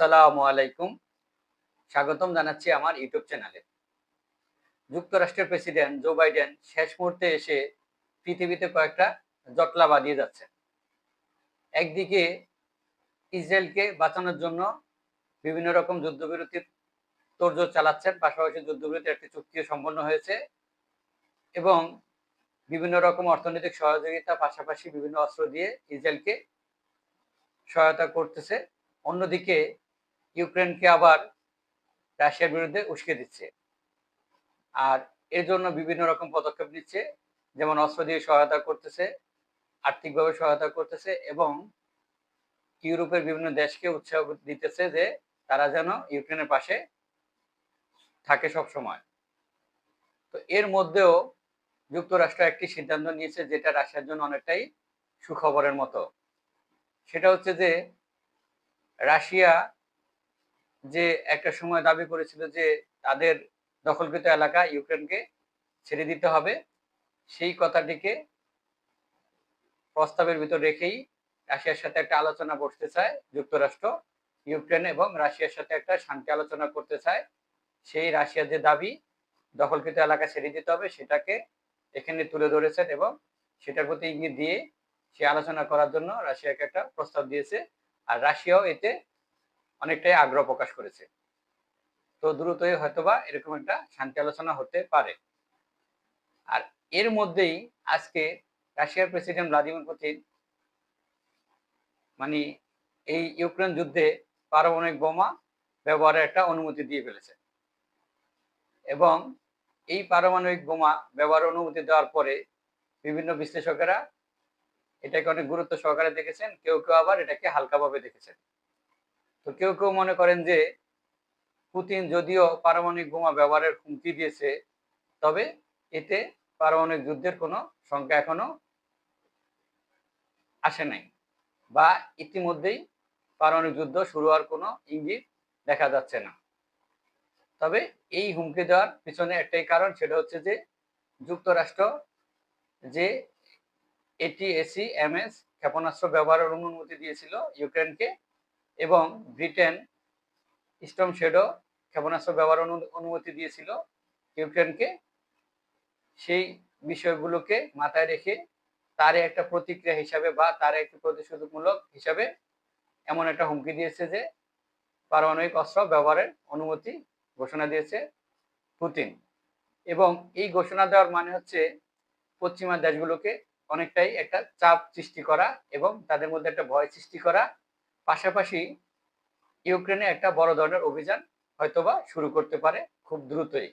আসসালামু আলাইকুম। স্বাগতম জানাচ্ছি আমার ইউটিউব চ্যানেলে। যুক্তরাষ্ট্রের প্রেসিডেন্ট জো বাইডেন শেষ মুহূর্তে এসে পৃথিবীতে কয়েকটা জটলা বাঁধিয়ে যাচ্ছেন। একদিকে ইসরায়েলকে বাঁচানোর জন্য বিভিন্ন রকম যুদ্ধবিরতির তোড়জোড় চালাচ্ছেন, পাশাপাশি যুদ্ধবিরতির একটি চুক্তিও সম্পন্ন হয়েছে এবং বিভিন্ন রকম অর্থনৈতিক সহযোগিতা পাশাপাশি বিভিন্ন অস্ত্র দিয়ে ইসরায়েলকে সহায়তা করতেছে। অন্যদিকে ইউক্রেনকে আবার রাশিয়ার বিরুদ্ধে উস্কে দিচ্ছে। আর এর জন্য বিভিন্ন রকম পদক্ষেপ নিচ্ছে, যেমন অস্ত্র দিয়ে সহায়তা করতেছে, আর্থিকভাবে সহায়তা করতেছে এবং ইউরোপের বিভিন্ন দেশকে উৎসাহ দিতেছে যে তারা যেন ইউক্রেনের পাশে থাকে সব সময়। তো এর মধ্যেও যুক্তরাষ্ট্র একটি সিদ্ধান্ত নিয়েছে যেটা রাশিয়ার জন্য অনেকটাই সুখবরের মতো। সেটা হচ্ছে যে রাশিয়া যে একটা সময় দাবি করেছিল যে তাদের দখলকৃত এলাকা ইউক্রেনকে ছেড়ে দিতে হবে, সেই কথাটিকে প্রস্তাবের ভিতর রেখেই রাশিয়ার সাথে একটা আলোচনা বসতে চায় যুক্তরাষ্ট্র। ইউক্রেন এবং রাশিয়ার সাথে একটা শান্তি আলোচনা করতে চায়। সেই রাশিয়ার যে দাবি দখলকৃত এলাকা ছেড়ে দিতে হবে সেটাকে এখানে তুলে ধরেছেন এবং সেটার প্রতি ইঙ্গিত দিয়ে সে আলোচনা করার জন্য রাশিয়াকে একটা প্রস্তাব দিয়েছে। আর রাশিয়াও এতে অনেকটাই আগ্রহ প্রকাশ করেছে। তো দ্রুতই হয়তোবা এরকম একটা শান্তি আলোচনা হতে পারে। আর এর মধ্যেই আজকে রাশিয়ার প্রেসিডেন্ট ভ্লাদিমির পুতিন মানে এই ইউক্রেন যুদ্ধে পারমাণবিক বোমা ব্যবহারের একটা অনুমতি দিয়ে ফেলেছে এবং এই পারমাণবিক বোমা ব্যবহারের অনুমতি দেওয়ার পরে বিভিন্ন বিশ্লেষকেরা এটাকে অনেক গুরুত্ব সহকারে দেখেছেন, কেউ কেউ আবার এটাকে হালকাভাবে দেখেছেন। তো কেউ কেউ মনে করেন যে পুতিন যদিও পারমাণবিক বোমা ব্যবহারের হুমকি দিয়েছে, তবে এতে পারমাণবিক যুদ্ধের কোনো সংখ্যা এখনো আসে নাই বা ইতিমধ্যেই পারমাণবিক যুদ্ধ শুরু হওয়ার কোনো ইঙ্গিত দেখা যাচ্ছে না। তবে এই হুমকি দেওয়ার পিছনে একটাই কারণ, সেটা হচ্ছে যে যুক্তরাষ্ট্র যে ATACMS ক্ষেপণাস্ত্র ব্যবহারের অনুমতি দিয়েছিল ইউক্রেনকে এবং ব্রিটেন স্টর্ম শ্যাডো ক্ষেপণাস্ত্র ব্যবহারের অনুমতি দিয়েছিল ইউক্রেনকে, সেই বিষয়গুলোকে মাথায় রেখে তার একটা প্রতিক্রিয়া হিসাবে বা তার একটি প্রতিশোধমূলক হিসাবে এমন একটা হুমকি দিয়েছে যে পারমাণবিক অস্ত্র ব্যবহারের অনুমতি ঘোষণা দিয়েছে পুতিন। এবং এই ঘোষণা দেওয়ার মানে হচ্ছে পশ্চিমা দেশগুলোকে অনেকটাই একটা চাপ সৃষ্টি করা এবং তাদের মধ্যে একটা ভয় সৃষ্টি করা, পাশাপাশি ইউক্রেনে একটা বড় ধরনের অভিযান হয়তোবা শুরু করতে পারে খুব দ্রুতই,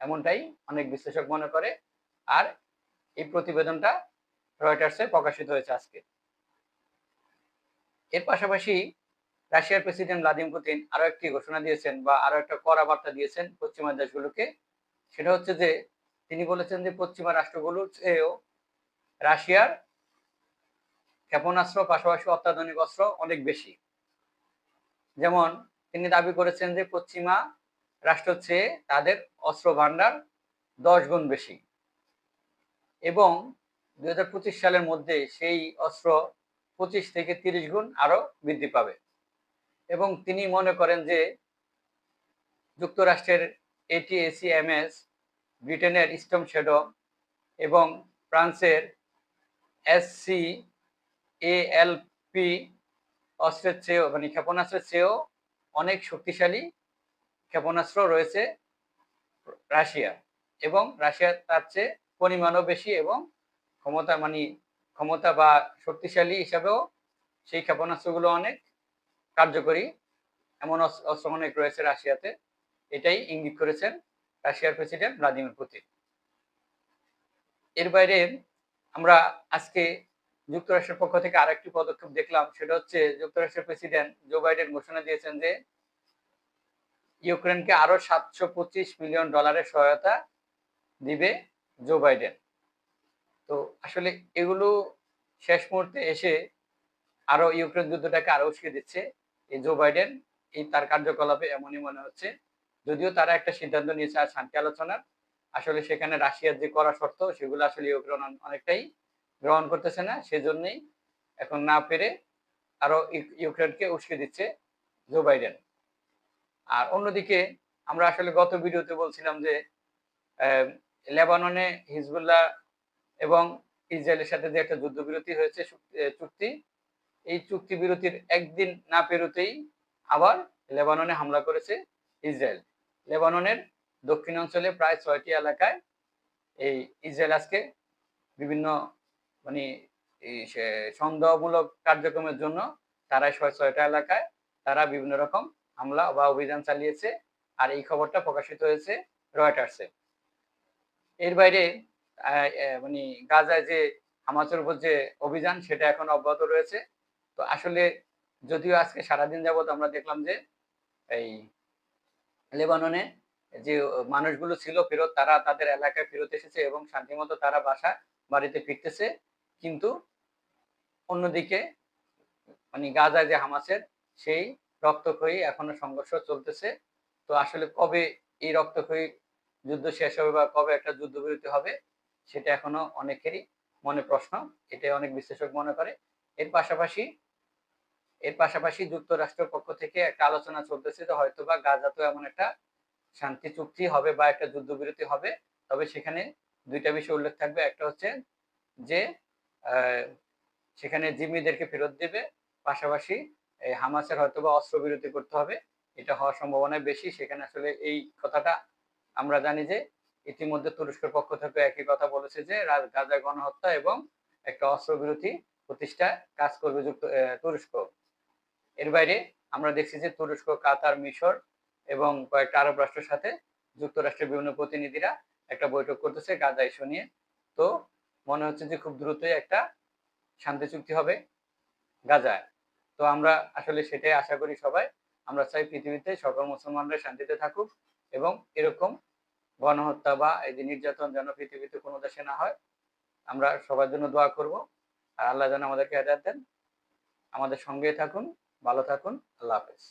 এমনটাই অনেক বিশ্লেষক মনে করে। আর এই প্রতিবেদনটা রয়টার্সে প্রকাশিত হয়েছে আজকে। এর পাশাপাশি রাশিয়ার প্রেসিডেন্ট ভ্লাদিমির পুতিন আরো একটি ঘোষণা দিয়েছেন বা আরো একটা কড়া বার্তা দিয়েছেন পশ্চিমা দেশগুলোকে। সেটা হচ্ছে যে তিনি বলেছেন যে পশ্চিমা রাষ্ট্রগুলোর চেয়েও রাশিয়ার ক্ষেপণাস্ত্র পাশাপাশি অত্যাধুনিক অস্ত্র অনেক বেশি। যেমন তিনি দাবি করেছেন যে পশ্চিমা রাষ্ট্রের চেয়ে তাদের অস্ত্র ভান্ডার 10 গুণ বেশি এবং 2025 সালের মধ্যে সেই অস্ত্র 25 থেকে 30 গুণ আরো বৃদ্ধি পাবে। এবং তিনি মনে করেন যে যুক্তরাষ্ট্রের ATACMS, ব্রিটেনের স্টর্ম শ্যাডো এবং ফ্রান্সের SCALP অস্ত্রের চেয়েও ক্ষেপণাস্ত্রের চেয়েও অনেক শক্তিশালী ক্ষেপণাস্ত্র রয়েছে রাশিয়া এবং রাশিয়া তার চেয়ে পরিমাণও বেশি এবং ক্ষমতা বা শক্তিশালী হিসাবেও সেই ক্ষেপণাস্ত্রগুলো অনেক কার্যকরী, এমন অস্ত্র অনেক রয়েছে রাশিয়াতে। এটাই ইঙ্গিত করেছেন রাশিয়ার প্রেসিডেন্ট ভ্লাদিমির পুতিন। এর বাইরে আমরা আজকে যুক্তরাষ্ট্রের পক্ষ থেকে আরেকটি পদক্ষেপ দেখলাম, সেটা হচ্ছে যুক্তরাষ্ট্রের প্রেসিডেন্ট জো বাইডেন ঘোষণা দিয়েছেন যে ইউক্রেনকে আরো $725 মিলিয়ন সহায়তা দিবে জো বাইডেন। তো আসলে এগুলো শেষ মুহূর্তে এসে আরো ইউক্রেন যুদ্ধটাকে আরো উস্কে দিচ্ছে এই জো বাইডেন। এই তার কার্যকলাপে এমনই মনে হচ্ছে, যদিও তারা একটা সিদ্ধান্ত নিয়েছে আর শান্তি আলোচনার, আসলে সেখানে রাশিয়ার যে কড়া শর্ত সেগুলো আসলে ইউক্রেন অনেকটাই গ্রহণ করতেছে না, সেজন্যই এখন না পেরে আরো ইউক্রেনকে উস্কে দিচ্ছে জো বাইডেন। আর অন্যদিকে আমরা আসলে গত ভিডিওতে বলছিলাম যে লেবাননে হিজবুল্লাহ এবং ইসরায়েলের সাথে যে একটা যুদ্ধবিরতি হয়েছে চুক্তি, এই চুক্তি বিরতির একদিন না পেরোতেই আবার লেবাননে হামলা করেছে ইসরায়েল। লেবাননের দক্ষিণাঞ্চলে প্রায় ৬টি এলাকায় এই ইসরায়েল আজকে বিভিন্ন মানে এই সন্দেহমূলক কার্যক্রমের জন্য তারা ৬টা এলাকায় তারা বিভিন্ন রকম হামলা বা অভিযান চালিয়েছে। আর এই খবরটা প্রকাশিত হয়েছে রয়টার্সে। এর বাইরে মানে গাজায় যে হামাসের উপর যে অভিযান সেটা এখন অব্যাহত রয়েছে। তো আসলে যদিও আজকে সারাদিন যাবত আমরা দেখলাম যে এই লেবাননে যে মানুষগুলো ছিল ফেরত তারা তাদের এলাকায় ফেরত এসেছে এবং শান্তিমতো তারা বাসা বাড়িতে ফিরতেছে। কিন্তু অন্যদিকে মানে গাজায় যে হামাসের সেই রক্তক্ষয়ী এখনো সংঘর্ষ চলতেছে। তো আসলে কবে এই রক্তক্ষয়ী যুদ্ধ শেষ হবে বা কবে একটা যুদ্ধবিরতি হবে সেটা এখনো অনেকেরই মনে প্রশ্ন। এটাই অনেক বিশ্লেষক মনে করে। এর পাশাপাশি যুক্তরাষ্ট্রের পক্ষ থেকে একটা আলোচনা চলতেছে যে হয়তোবা গাজাতেও এমন একটা শান্তি চুক্তি হবে বা একটা যুদ্ধবিরতি হবে। তবে সেখানে ২ টা বিষয় উল্লেখ থাকবে। একটা হচ্ছে যে সেখানে জিম্মিদেরকে ফেরত দেবে। পাশাপাশি হামাসের হয়তোবা অস্ত্রবিরতি করতে হবে। এটা হওয়ার সম্ভাবনা বেশি। সেখানে আসলে এই কথাটা আমরা জানি যে ইতিমধ্যে তুরস্কের পক্ষ থেকে একই কথা বলেছে যে গাজায় গণহত্যা এবং একটা অস্ত্রবিরতি প্রতিষ্ঠায় কাজ করবে তুরস্ক। এর বাইরে আমরা দেখছি যে তুরস্ক, কাতার, মিশর এবং কয়েকটা আরব রাষ্ট্রের সাথে যুক্তরাষ্ট্রের বিভিন্ন প্রতিনিধিরা একটা বৈঠক করতেছে গাজা ইস্যু নিয়ে। তো মনে হচ্ছে যে খুব দ্রুতই একটা শান্তি চুক্তি হবে গাজায়। তো আমরা আসলে সেটাই আশা করি সবাই। আমরা চাই পৃথিবীতে সকল মুসলমানরা শান্তিতে থাকুক এবং এরকম গণহত্যা বা এই যে নির্যাতন যেন পৃথিবীতে কোনো দেশে না হয়। আমরা সবার জন্য দোয়া করব। আর আল্লাহ যেন আমাদেরকে হেদায়েত দেন। আমাদের সঙ্গেই থাকুন, ভালো থাকুন। আল্লাহ হাফেজ।